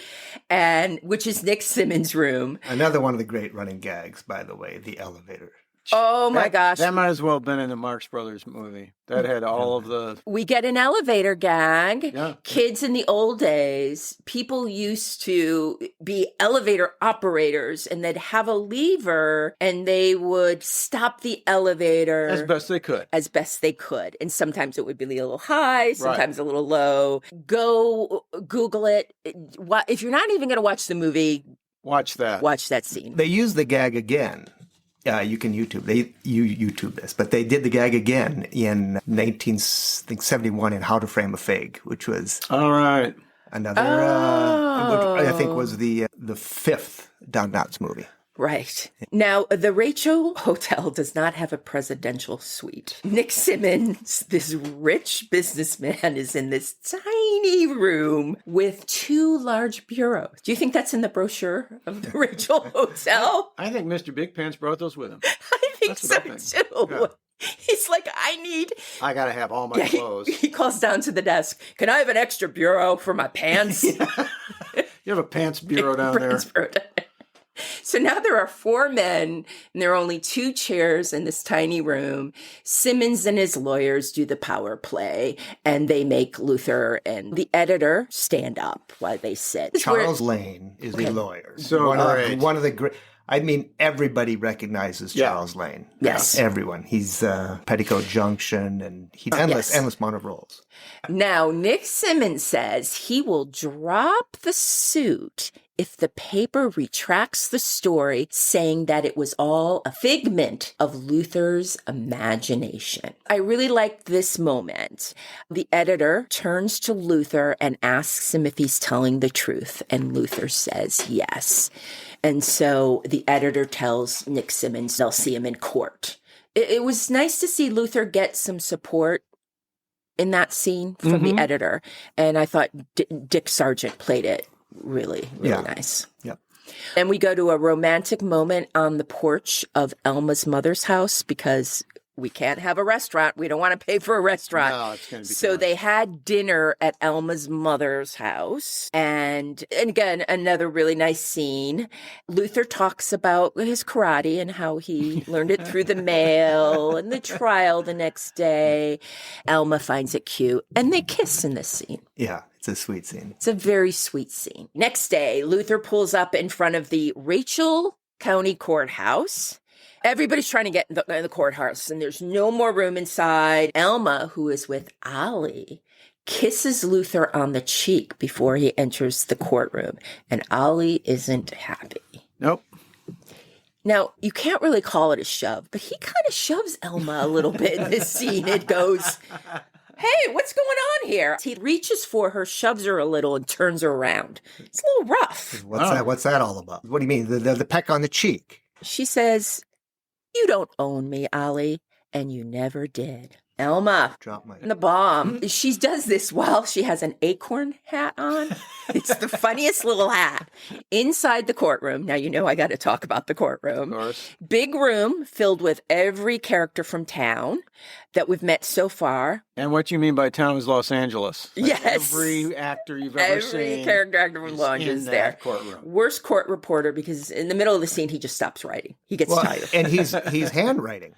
And which is Nick Simmons' room. Another one of the great running gags, by the way, the elevator. Oh my gosh. That might as well have been in the Marx Brothers movie. That had all of the... We get an elevator gag. Yeah. Kids in the old days, people used to be elevator operators and they'd have a lever and they would stop the elevator. As best they could. As best they could. And sometimes it would be a little high, sometimes a little low. Go Google it. If you're not even going to watch the movie, watch that scene. They use the gag again. You can YouTube. You YouTube this, but they did the gag again in 1971 in How to Frame a Fig, which was all right. Another, which I think was the fifth Don Knotts movie. Right. Now, the Rachel Hotel does not have a presidential suite. Nick Simmons, this rich businessman, is in this tiny room with 2 large bureaus. Do you think that's in the brochure of the Rachel Hotel? I think Mr. Big Pants brought those with him. I think so, too. Yeah. He's like, I got to have all my clothes. He calls down to the desk. Can I have an extra bureau for my pants? You have a pants bureau down there. So now there are 4 men, and there are only 2 chairs in this tiny room. Simmons and his lawyers do the power play, and they make Luther and the editor stand up while they sit. Charles Lane is the lawyer. So one of the great. I mean, everybody recognizes Charles Lane. Yes. Everyone. He's Petticoat Junction, and he's endless amount of roles. Now, Nick Simmons says he will drop the suit if the paper retracts the story, saying that it was all a figment of Luther's imagination. I really liked this moment. The editor turns to Luther and asks him if he's telling the truth, and Luther says yes. And so the editor tells Nick Simmons they'll see him in court. It was nice to see Luther get some support in that scene from the editor. And I thought Dick Sargent played it really nice. Yep. And we go to a romantic moment on the porch of Elma's mother's house because we can't have a restaurant. We don't want to pay for a restaurant. No, it's going to be so they had dinner at Elma's mother's house. And again, another really nice scene. Luther talks about his karate and how he learned it through the mail and the trial the next day. Elma finds it cute. And they kiss in this scene. Yeah, it's a sweet scene. It's a very sweet scene. Next day, Luther pulls up in front of the Rachel County Courthouse. Everybody's trying to get in the courthouse, and there's no more room inside. Elma, who is with Ollie, kisses Luther on the cheek before he enters the courtroom, and Ollie isn't happy. Nope. Now, you can't really call it a shove, but he kind of shoves Elma a little bit in this scene. It goes, hey, what's going on here? He reaches for her, shoves her a little, and turns her around. It's a little rough. What's that all about? What do you mean, the peck on the cheek? She says, you don't own me, Ollie, and you never did. Elma, drop my the bomb. She does this while she has an acorn hat on. It's the funniest little hat. Inside the courtroom, now you know I got to talk about the courtroom. Of course. Big room filled with every character from town that we've met so far. And what you mean by town is Los Angeles. Like yes. Every actor you've ever seen. Every character from Los Angeles is there. Courtroom. Worst court reporter because in the middle of the scene, he just stops writing. He gets tired. And he's handwriting.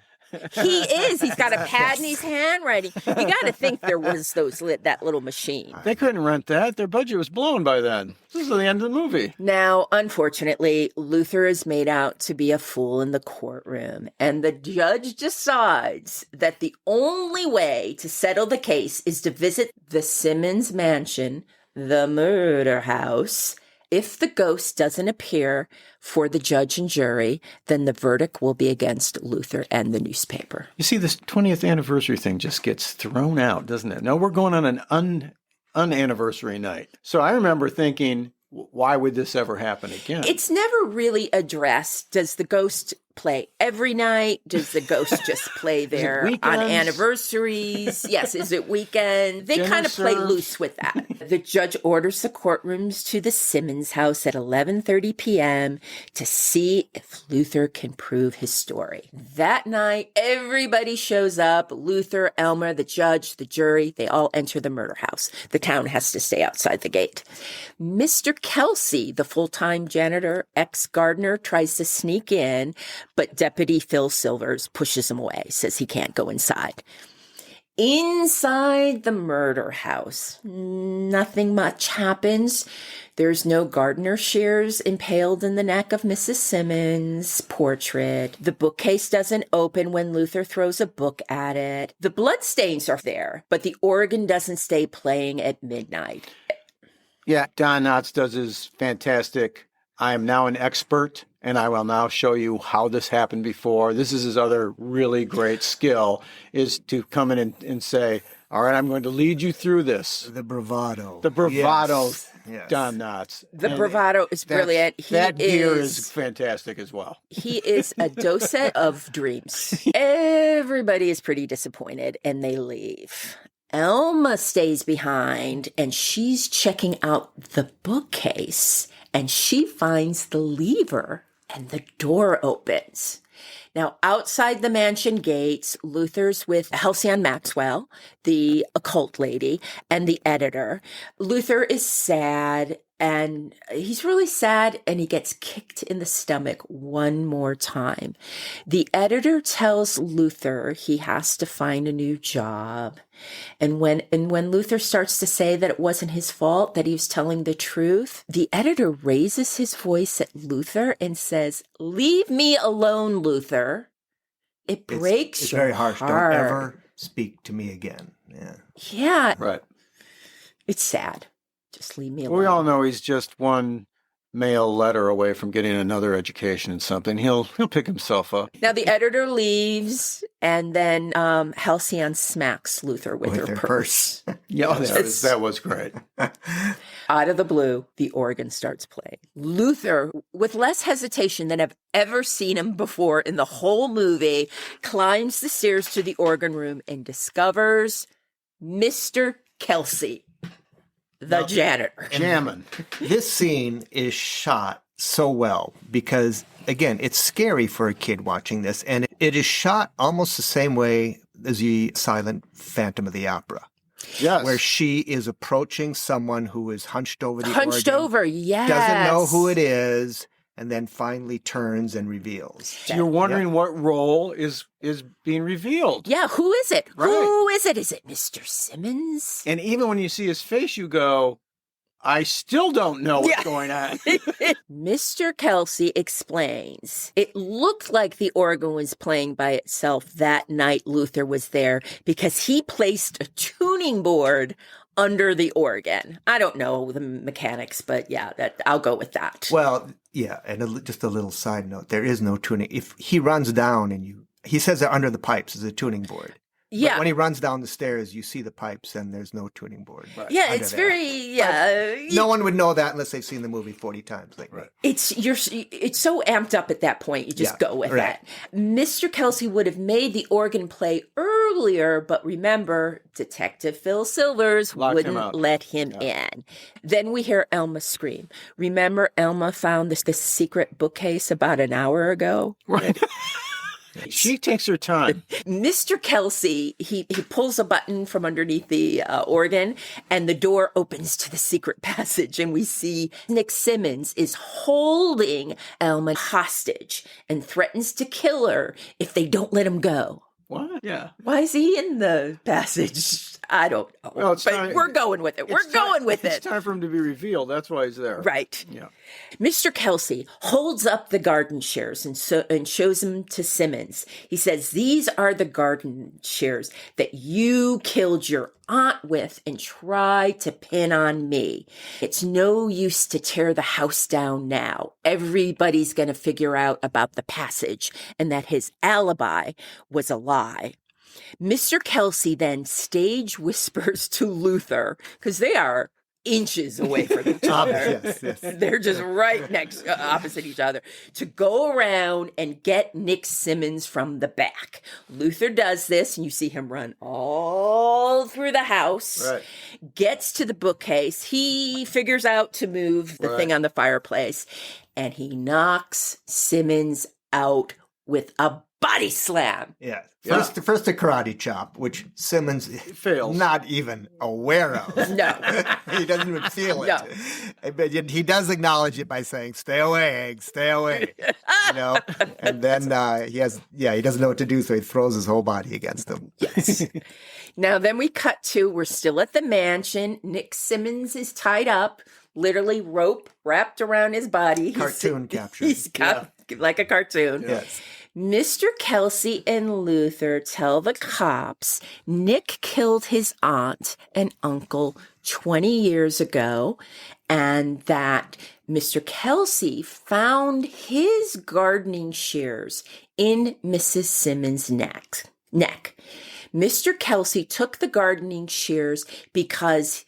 He is. He's got a pad in his handwriting. You got to think there was that little machine. They couldn't rent that. Their budget was blown by then. This is the end of the movie. Now, unfortunately, Luther is made out to be a fool in the courtroom, and the judge decides that the only way to settle the case is to visit the Simmons mansion, the murder house. If the ghost doesn't appear for the judge and jury, then the verdict will be against Luther and the newspaper. You see, this 20th anniversary thing just gets thrown out, doesn't it? No, we're going on an unanniversary night. So I remember thinking, why would this ever happen again? It's never really addressed. Does the ghost play every night? Does the ghost just play there on anniversaries? Yes. Is it weekend? They kind of play loose with that. The judge orders the courtrooms to the Simmons house at 11:30 p.m. to see if Luther can prove his story. That night, everybody shows up. Luther, Elmer, the judge, the jury, they all enter the murder house. The town has to stay outside the gate. Mr. Kelsey, the full-time janitor, ex-gardener, tries to sneak in, but Deputy Phil Silvers pushes him away, says he can't go inside. Inside the murder house, nothing much happens. There's no gardener shears impaled in the neck of Mrs. Simmons' portrait. The bookcase doesn't open when Luther throws a book at it. The bloodstains are there, but the organ doesn't stay playing at midnight. Yeah, Don Knotts does his fantastic, I am now an expert, and I will now show you how this happened before. This is his other really great skill, is to come in and say, all right, I'm going to lead you through this. The bravado. The bravado, yes. Don Knotts. The bravado is brilliant. That gear is fantastic as well. He is a docet of dreams. Everybody is pretty disappointed, and they leave. Elma stays behind, and she's checking out the bookcase, and she finds the lever, and the door opens. Now, outside the mansion gates, Luther's with Halcyon Maxwell, the occult lady, and the editor. Luther is sad And he's really sad, and he gets kicked in the stomach one more time. The editor tells Luther he has to find a new job. And when Luther starts to say that it wasn't his fault, that he was telling the truth, the editor raises his voice at Luther and says, "Leave me alone, Luther. It breaks it's your very harsh. heart. Don't ever speak to me again." Yeah. Yeah. Right. It's sad. Just leave me alone. Well, we all know he's just one mail letter away from getting another education in something. He'll pick himself up. Now the editor leaves, and then Halcyon smacks Luther with her purse. Yeah, that was great. Out of the blue, the organ starts playing. Luther, with less hesitation than I've ever seen him before in the whole movie, climbs the stairs to the organ room and discovers Mr. Kelsey, the janitor. Jamming. This scene is shot so well because, again, it's scary for a kid watching this, and it is shot almost the same way as the silent Phantom of the Opera. Yes. Where she is approaching someone who is hunched over the Hunched organ, over, yes. doesn't know who it is, and then finally turns and reveals. So you're wondering what role is being revealed. Yeah, who is it? Right. Who is it? Is it Mr. Simmons? And even when you see his face, you go, I still don't know what's going on. Mr. Kelsey explains, it looked like the organ was playing by itself that night Luther was there because he placed a tuning board under the organ. I don't know the mechanics, but yeah, I'll go with that. Well, yeah, and just a little side note, there is no tuning. If he runs down and he says that under the pipes is a tuning board. Yeah. But when he runs down the stairs, you see the pipes and there's no tuning board. Yeah, it's there. very, No one would know that unless they've seen the movie 40 times. Like me. It's so amped up at that point. You just go with it. Mr. Kelsey would have made the organ play earlier, but remember, Detective Phil Silvers wouldn't let him in. Then we hear Elma scream. Remember, Elma found this secret bookcase about an hour ago? Right. She takes her time. Mr. Kelsey, he pulls a button from underneath the organ, and the door opens to the secret passage, and we see Nick Simmons is holding Elma hostage and threatens to kill her if they don't let him go. What? Yeah. Why is he in the passage? I don't know. Well, but we're going with it. We're going with it. It's time for him to be revealed. That's why he's there. Right. Yeah. Mr. Kelsey holds up the garden shears and shows them to Simmons. He says, "These are the garden shears that you killed your aunt with and tried to pin on me. It's no use to tear the house down now. Everybody's going to figure out about the passage and that his alibi was a lie." Mr. Kelsey then stage whispers to Luther, because they are inches away from each other. Yes. They're just right next, opposite each other, to go around and get Nick Simmons from the back. Luther does this, and you see him run all through the house, gets to the bookcase. He figures out to move the thing on the fireplace, and he knocks Simmons out with a body slam. Yeah. First a karate chop, which Simmons fails. Not even aware of. No. He doesn't even feel it. No. But he does acknowledge it by saying, "Stay away, Egg, stay away." And then he doesn't know what to do, so he throws his whole body against him. Yes. Now then we cut to, we're still at the mansion. Nick Simmons is tied up, literally rope wrapped around his body. Cartoon capture. He's like a cartoon. Yes. Mr. Kelsey and Luther tell the cops Nick killed his aunt and uncle 20 years ago, and that Mr. Kelsey found his gardening shears in Mrs. Simmons' neck. Mr. Kelsey took the gardening shears because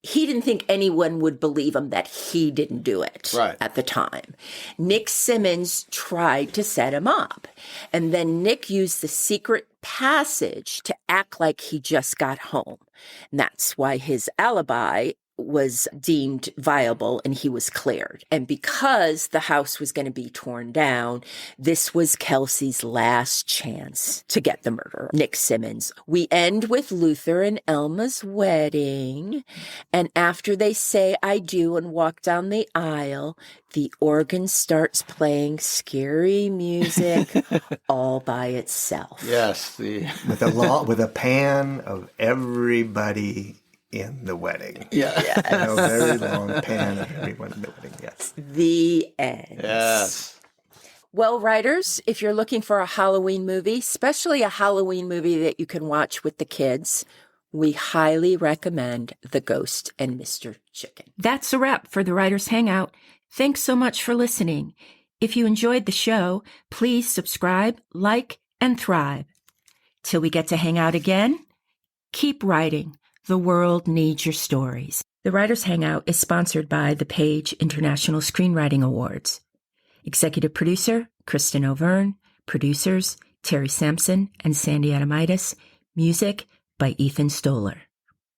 he didn't think anyone would believe him that he didn't do it at the time. Nick Simmons tried to set him up. And then Nick used the secret passage to act like he just got home. And that's why his alibi was deemed viable and he was cleared. And because the house was going to be torn down, this was Kelsey's last chance to get the murderer, Nick Simmons. We end with Luther and Elma's wedding. And after they say I do and walk down the aisle, the organ starts playing scary music all by itself. Yes. With a pan of everybody in the wedding. Yeah. Yes. Very long pan of everyone in the wedding, yes. The end. Yes. Well, writers, if you're looking for a Halloween movie, especially a Halloween movie that you can watch with the kids, we highly recommend The Ghost and Mr. Chicken. That's a wrap for the Writers Hangout. Thanks so much for listening. If you enjoyed the show, please subscribe, like, and thrive. Till we get to hang out again, keep writing. The world needs your stories. The Writers Hangout is sponsored by the Page International Screenwriting Awards. Executive producer, Kristin Overn. Producers, Terry Sampson and Sandy Adomaitis. Music by Ethan Stoller.